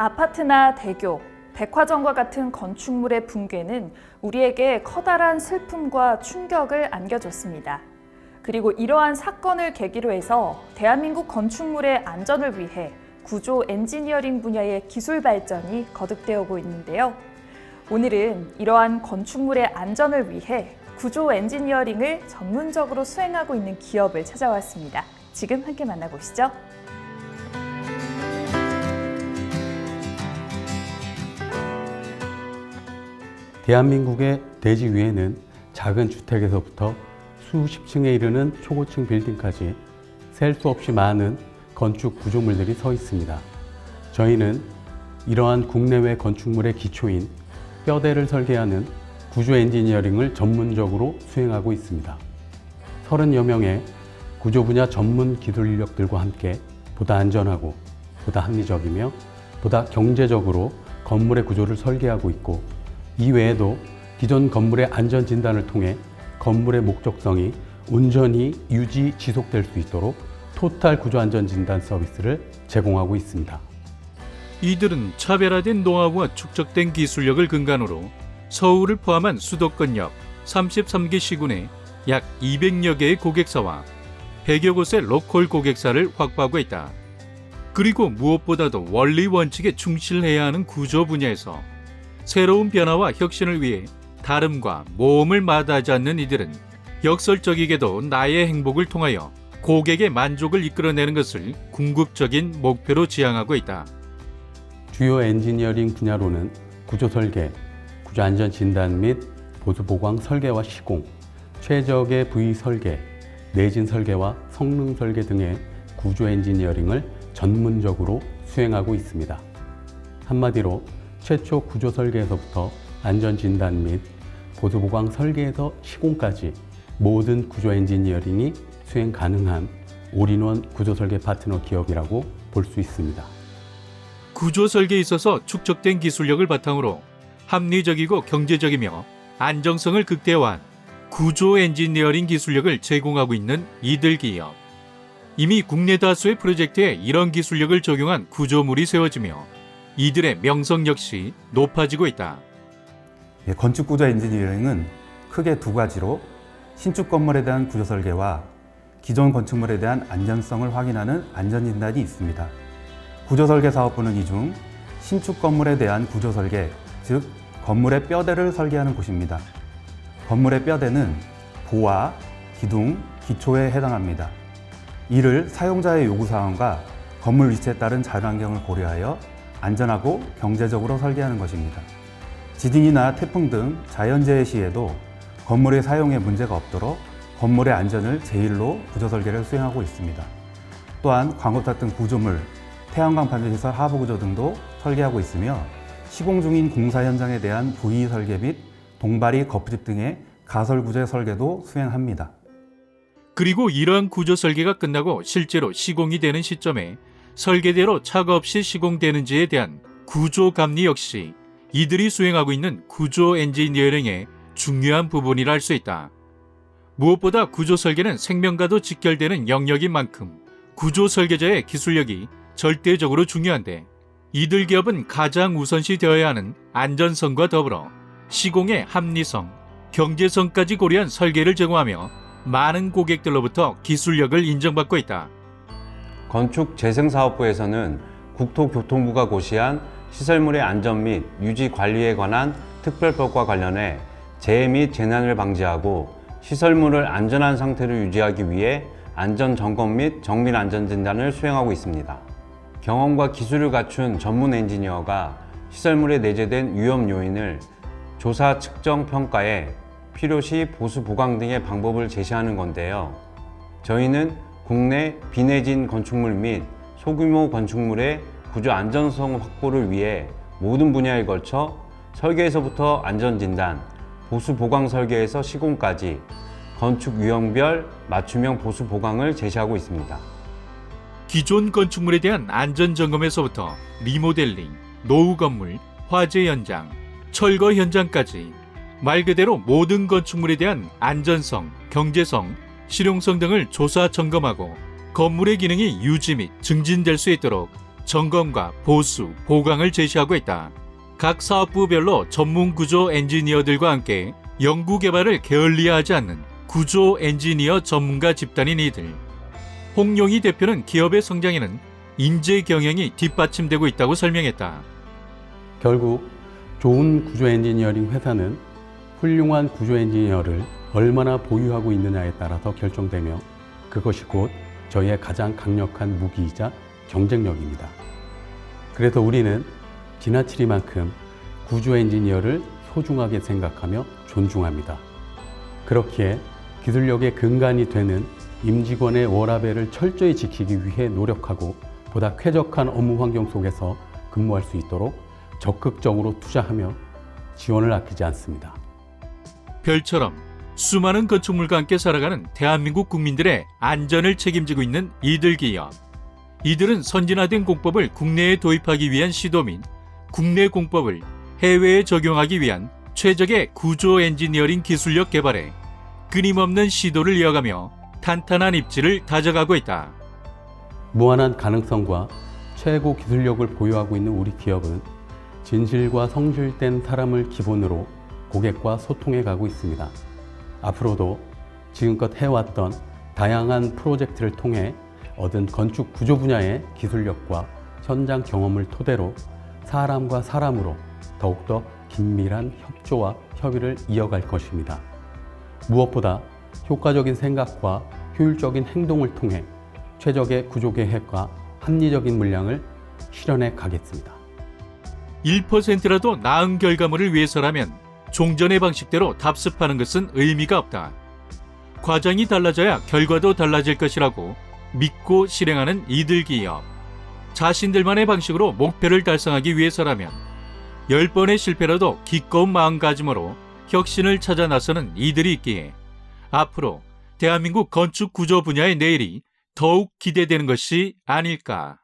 아파트나 대교, 백화점과 같은 건축물의 붕괴는 우리에게 커다란 슬픔과 충격을 안겨줬습니다. 그리고 이러한 사건을 계기로 해서 대한민국 건축물의 안전을 위해 구조 엔지니어링 분야의 기술 발전이 거듭되어 오고 있는데요. 오늘은 이러한 건축물의 안전을 위해 구조 엔지니어링을 전문적으로 수행하고 있는 기업을 찾아왔습니다. 지금 함께 만나보시죠. 대한민국의 대지 위에는 작은 주택에서부터 수십 층에 이르는 초고층 빌딩까지 셀 수 없이 많은 건축 구조물들이 서 있습니다. 저희는 이러한 국내외 건축물의 기초인 뼈대를 설계하는 구조 엔지니어링을 전문적으로 수행하고 있습니다. 30여 명의 구조 분야 전문 기술 인력들과 함께 보다 안전하고 보다 합리적이며 보다 경제적으로 건물의 구조를 설계하고 있고, 이외에도 기존 건물의 안전 진단을 통해 건물의 목적성이 온전히 유지, 지속될 수 있도록 토탈 구조 안전 진단 서비스를 제공하고 있습니다. 이들은 차별화된 노하우와 축적된 기술력을 근간으로 서울을 포함한 수도권 역 33개 시군에 약 200여 개의 고객사와 100여 곳의 로컬 고객사를 확보하고 있다. 그리고 무엇보다도 원리 원칙에 충실해야 하는 구조 분야에서 새로운 변화와 혁신을 위해 다름과 모험을 마다하지 않는 이들은 역설적이게도 나의 행복을 통하여 고객의 만족을 이끌어내는 것을 궁극적인 목표로 지향하고 있다. 주요 엔지니어링 분야로는 구조 설계, 구조 안전 진단 및 보수 보강 설계와 시공, 최적의 부위 설계, 내진 설계와 성능 설계 등의 구조 엔지니어링을 전문적으로 수행하고 있습니다. 한마디로 최초 구조 설계에서부터 안전 진단 및 보수 보강 설계에서 시공까지 모든 구조 엔지니어링이 수행 가능한 올인원 구조 설계 파트너 기업이라고 볼 수 있습니다. 구조 설계에 있어서 축적된 기술력을 바탕으로 합리적이고 경제적이며 안정성을 극대화한 구조 엔지니어링 기술력을 제공하고 있는 이들 기업. 이미 국내 다수의 프로젝트에 이런 기술력을 적용한 구조물이 세워지며 이들의 명성 역시 높아지고 있다. 건축 구조 엔지니어링은 크게 두 가지로 신축 건물에 대한 구조 설계와 기존 건축물에 대한 안전성을 확인하는 안전 진단이 있습니다. 구조 설계 사업부는 이 중 신축 건물에 대한 구조 설계, 즉 건물의 뼈대를 설계하는 곳입니다. 건물의 뼈대는 보와, 기둥, 기초에 해당합니다. 이를 사용자의 요구사항과 건물 위치에 따른 자연환경을 고려하여 안전하고 경제적으로 설계하는 것입니다. 지진이나 태풍 등 자연재해 시에도 건물의 사용에 문제가 없도록 건물의 안전을 제일로 구조 설계를 수행하고 있습니다. 또한 광고탑 등 구조물, 태양광 반전시설 하부 구조 등도 설계하고 있으며 시공 중인 공사 현장에 대한 부위 설계 및 동바리 거푸집 등의 가설 구조의 설계도 수행합니다. 그리고 이러한 구조 설계가 끝나고 실제로 시공이 되는 시점에 설계대로 착오 없이 시공되는지에 대한 구조 감리 역시 이들이 수행하고 있는 구조 엔지니어링의 중요한 부분이라 할 수 있다. 무엇보다 구조 설계는 생명과도 직결되는 영역인 만큼 구조 설계자의 기술력이 절대적으로 중요한데, 이들 기업은 가장 우선시 되어야 하는 안전성과 더불어 시공의 합리성, 경제성까지 고려한 설계를 제공하며 많은 고객들로부터 기술력을 인정받고 있다. 건축재생사업부에서는 국토교통부가 고시한 시설물의 안전 및 유지 관리에 관한 특별법과 관련해 재해 및 재난을 방지하고 시설물을 안전한 상태로 유지하기 위해 안전점검 및 정밀 안전진단을 수행하고 있습니다. 경험과 기술을 갖춘 전문 엔지니어가 시설물에 내재된 위험 요인을 조사, 측정, 평가해 필요시 보수 보강 등의 방법을 제시하는 건데요. 저희는 국내 비내진 건축물 및 소규모 건축물의 구조 안전성 확보를 위해 모든 분야에 걸쳐 설계에서부터 안전진단, 보수 보강 설계에서 시공까지 건축 유형별 맞춤형 보수 보강을 제시하고 있습니다. 기존 건축물에 대한 안전 점검에서부터 리모델링, 노후 건물, 화재 현장, 철거 현장까지 말 그대로 모든 건축물에 대한 안전성, 경제성, 실용성 등을 조사 점검하고 건물의 기능이 유지 및 증진될 수 있도록 점검과 보수, 보강을 제시하고 있다. 각 사업부별로 전문 구조 엔지니어들과 함께 연구 개발을 게을리하지 않는 구조 엔지니어 전문가 집단인 이들. 홍용희 대표는 기업의 성장에는 인재 경영이 뒷받침되고 있다고 설명했다. 결국 좋은 구조 엔지니어링 회사는 훌륭한 구조 엔지니어를 얼마나 보유하고 있느냐에 따라서 결정되며 그것이 곧 저희의 가장 강력한 무기이자 경쟁력입니다. 그래서 우리는 지나치리만큼 구조 엔지니어를 소중하게 생각하며 존중합니다. 그렇기에 기술력의 근간이 되는 임직원의 워라밸을 철저히 지키기 위해 노력하고 보다 쾌적한 업무 환경 속에서 근무할 수 있도록 적극적으로 투자하며 지원을 아끼지 않습니다. 별처럼 수많은 건축물과 함께 살아가는 대한민국 국민들의 안전을 책임지고 있는 이들 기업. 이들은 선진화된 공법을 국내에 도입하기 위한 시도 및 국내 공법을 해외에 적용하기 위한 최적의 구조 엔지니어링 기술력 개발에 끊임없는 시도를 이어가며 탄탄한 입지를 다져가고 있다. 무한한 가능성과 최고 기술력을 보유하고 있는 우리 기업은 진실과 성실된 사람을 기본으로 고객과 소통해 가고 있습니다. 앞으로도 지금껏 해왔던 다양한 프로젝트를 통해 얻은 건축 구조 분야의 기술력과 현장 경험을 토대로 사람과 사람으로 더욱더 긴밀한 협조와 협의를 이어갈 것입니다. 무엇보다 효과적인 생각과 효율적인 행동을 통해 최적의 구조 계획과 합리적인 물량을 실현해 가겠습니다. 1%라도 나은 결과물을 위해서라면 종전의 방식대로 답습하는 것은 의미가 없다. 과정이 달라져야 결과도 달라질 것이라고 믿고 실행하는 이들 기업. 자신들만의 방식으로 목표를 달성하기 위해서라면 10번의 실패라도 기꺼운 마음가짐으로 혁신을 찾아 나서는 이들이 있기에 앞으로 대한민국 건축 구조 분야의 내일이 더욱 기대되는 것이 아닐까.